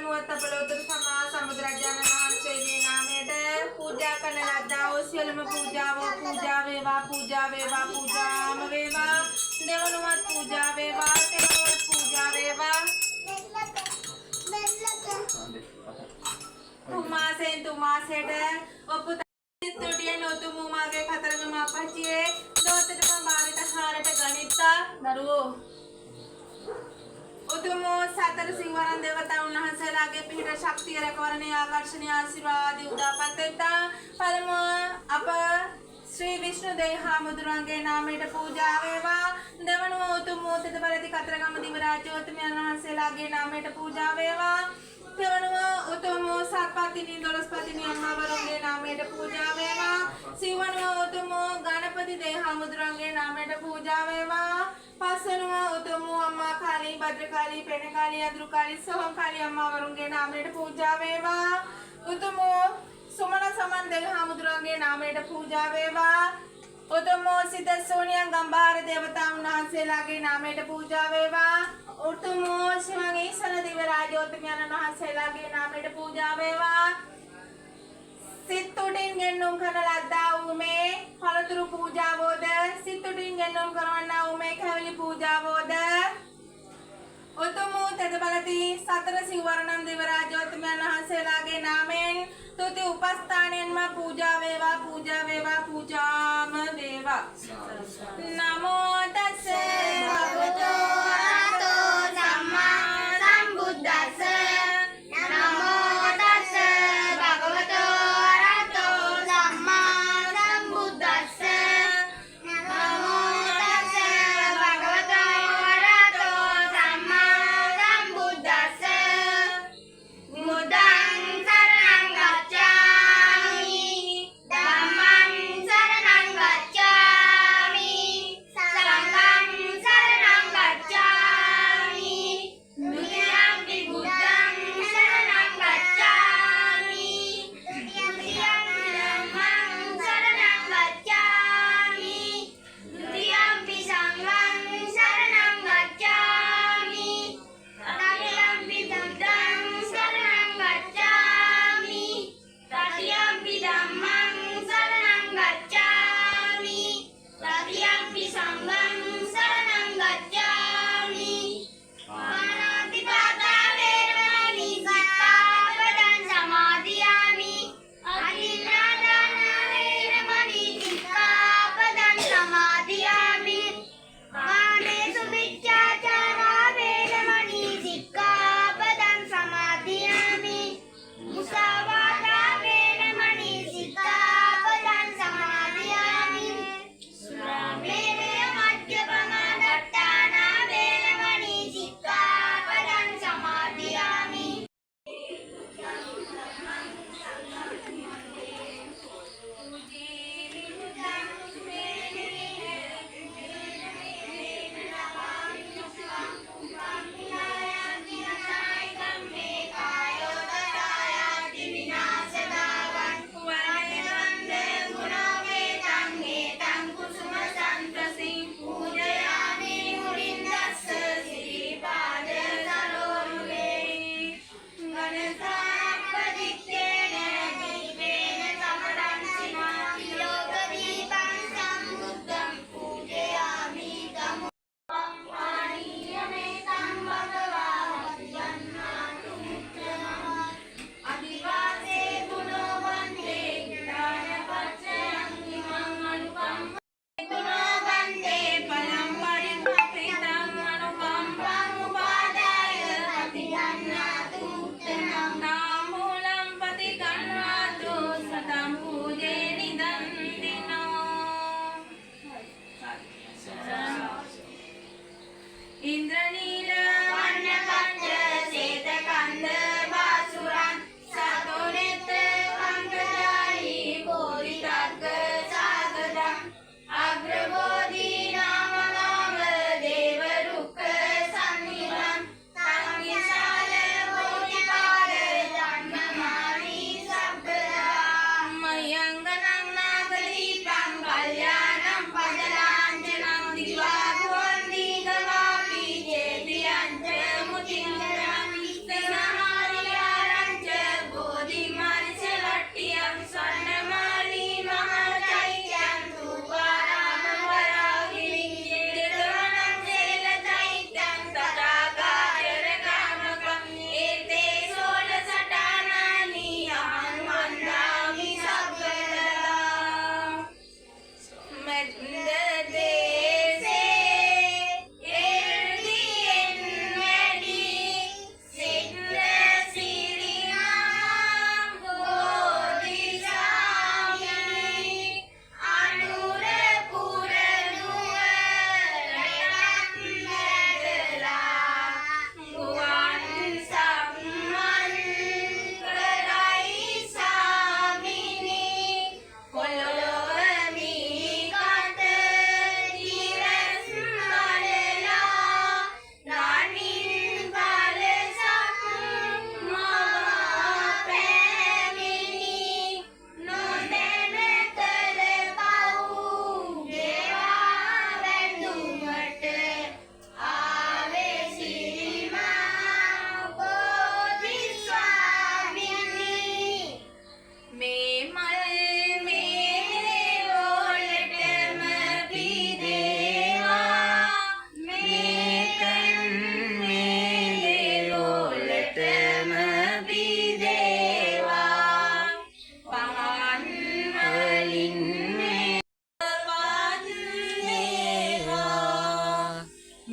නුවත අපලෝතර සම්මා සම්බුදුරජාණන් වහන්සේගේ නාමයට පූජා කරන ලද්දා වූ සියලුම පූජා වේවා පූජාම වේවා දෙවනුවත් පූජා වේවා තෙවනුවත් පූජා වේවා තුමාසෙට ඔප්පු තුටිය නොතුමු මාගේ කතරගම අපච්චියේ දෝතටම භාවිත හාරට ගනිත්තා දරුවෝ උතුමෝ සතර සිංවරන් දේවතාවුන් වහන්සේලාගේ පිහිට ශක්තිය රැකවරණයේ ආකර්ෂණීය ආශිර්වාදී උදාපත් වෙත්තා පළමුව අප ශ්‍රී විෂ්ණු දේහාමුදුරන්ගේ නාමයට පූජා වේවා දෙවනුව උතුමෝ තෙතපරති කතරගම දිවරාජෝත්තමයන් වහන්සේලාගේ නාමයට පූජා වේවා තෙවනුව උතුමෝ සත්පතිනි දොළොස්පතිනි අම්මාවරුන්ගේ නාමයට පූජා වේවා සිවනුව උතුමෝ ගණපති දේහාමුදුරන්ගේ නාමයට පූජා වේවා පස්වනුව උතුමෝ අම්මා කාලී භද්‍රකාලී පෙණකාලී අඳුරුකාලී සෝමකාලී අම්මාවරුන්ගේ නාමයට පූජා වේවා උතුමෝ සුමන සමන් දේහාමුදුරන්ගේ නාමයට පූජා වේවා උතුමෝ සිත සෝනියන් ගම්බාර දේවතාවුන් වහන්සේලාගේ නාමයට පූජා වේවා උතුමෝ ශ්‍රී ඊසන දිවරාජෝත්තමයන් වහන්සේලාගේ නාමයට පූජා වේවා සිතුටින් ගෙන්නුම් කරන ලද්දා වූ මේ පළතුරු පූජාවෝද සිතුටින් ගෙන්නුම් කරවන්නා වූ මේ කැවිලි පූජාවෝද උතුමෝ තෙතපලති සතර සිව්වරණම් දිවරාජෝත්තමයන් වහන්සේලාගේ නාමයෙන් තුති උපස්ථානයෙන්ම පූජා වේවා පූජාම වේවා නමෝ තස්සේ භගවතෝ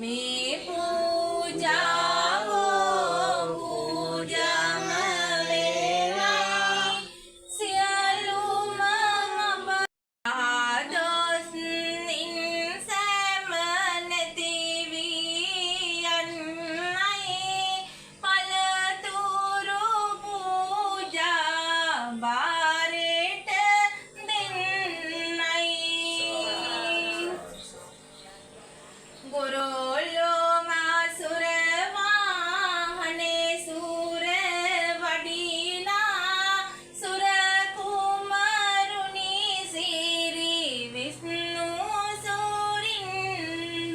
මේ පූජාවෝ පූජම වේවා සියලුම ආදොස් නින්සම නැති වී යන්නයි පළතුරු පූජා බාරෙට දෙන්නයි ගොරොල්ලෝ මාසුර වාහනේ සූර වඩිනා සුර කුමාරුනි සිරි විෂ්ණු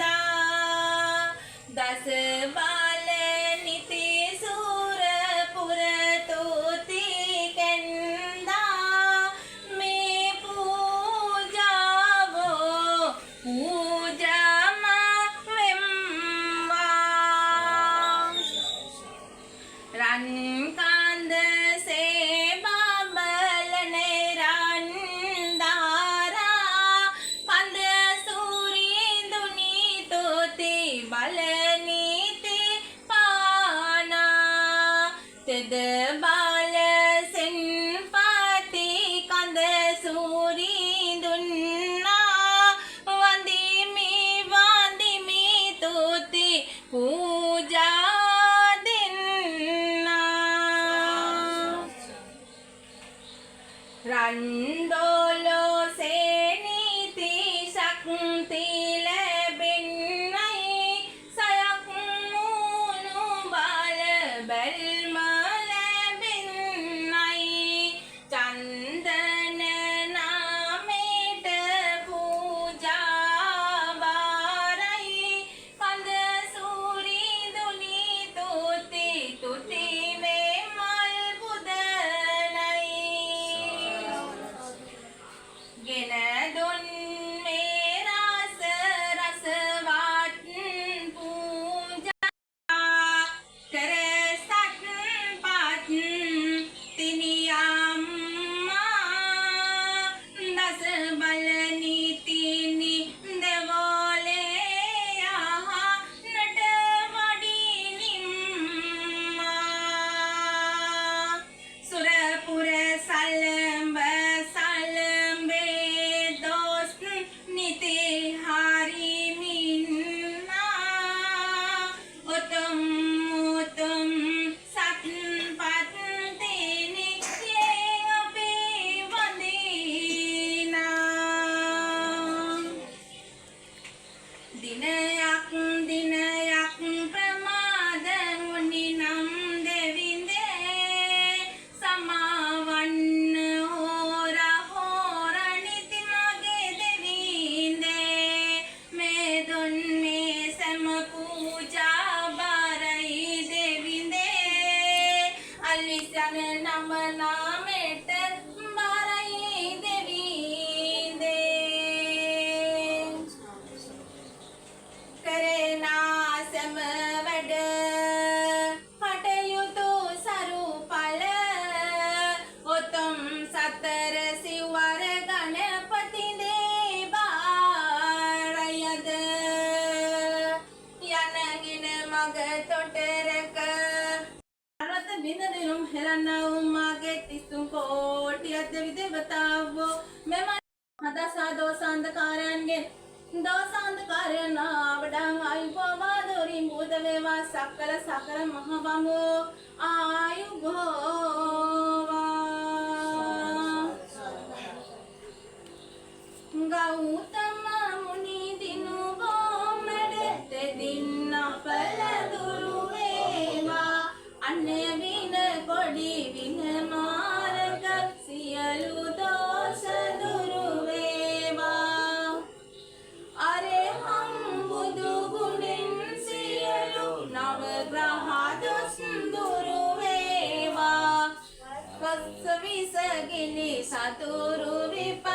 සූරින්දා දස බාල නිති සූර පුර තුති කෙන්දා මේ පූජාවෝ පූජම වෙම්වා රන් කාන්ද සේවා බලනේ රන් දාරා කන්ද සූරිඳුනි තුති බලනීති පානා තෙද බාල සෙන්පති කන්ද සූරිඳුන්නා වන්දිමි වන්දිමි තුති පූජා දෙන්නා රන්දෝලෝ සේනීති ශක්ති ලැබෙන්නයි සයක් මුණු බල බැල්ම ලැබෙන්නයි චන්දන නාමයට පූජා බාරයි කඳ සූරිඳුනි තුති තුති වේ මල් පුදනයි ගෙන දුන් මේ රස රසවත් පූජා කර සත්පත් තිනියම්මා දස බල නීතිනි දෙවෝලේ ආහා නට වඩිනිම්මා සුරපුර සල්ලඹ සල්ලඹේ දොස් නිති හරිමින්නා උතුම් උතුම් සත්පත් තිනි යෙන් අපි වඳිනා දිනයක් දිනයක් ප්‍රමාද වුනි නම් දෙවිඳේ සමාවන්න හෝර හෝර නිති මගේ දෙවිඳේ මේ දුන් මේ සෑම පූජා බාරයි දෙවිඳේ අල්විසන නම නාමෙට බාරයි දෙවිඳේ කරනා සෑම වැඩ කටයුතු සරු ඵල උතුම් සතර සිවර ගණපති දේවාරයද යනගින මග තොටරක රත බිඳදිනුම් හෙළන්නවුම් මාගේ තිස්සුම් කෝටියත් දෙවි දෙවතාවෝ මෙම හදසා දෝසාන්ධකාරයන්ගෙන් දෝසාන්ධකාරයන් ආවඩං ආයුබෝවා දොරින් බුද වේවා සකල සකල මහවමෝ ආයුබෝවා ගෞතම මුනි දිනුවෝ මෙඩෙත දින්න පළදුරු වේවා අන්‍ය වින කොඩි වින මාර්ග සියලු දෝෂ දුරු වේවා අරහං බුදු ගුණෙන් සියලු නව ග්‍රහ දොස් දුරු වේවා වස්ස විසගිනි සතුරු විපත්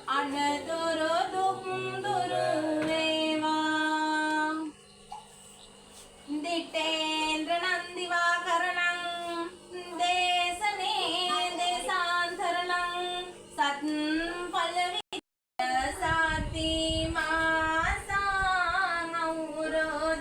අනතුරු දුක් දුරු වේවා දිටේන්ද්‍ර නන්දිවාකරණං දේශනේ දේශාන්තරණං සත් පලවි සති මාසං අවුරෝ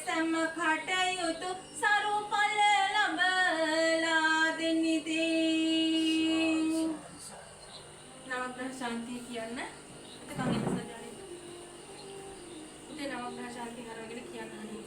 සෑම කටයුතු සරු ඵල ලබලා දෙනිදී. නවග්‍රහ ශාන්තිය කියන්න. එතකන් එන්න සජානේ. උදේ නවග්‍රහ ශාන්තිය හරවගෙන කියන්න හරි.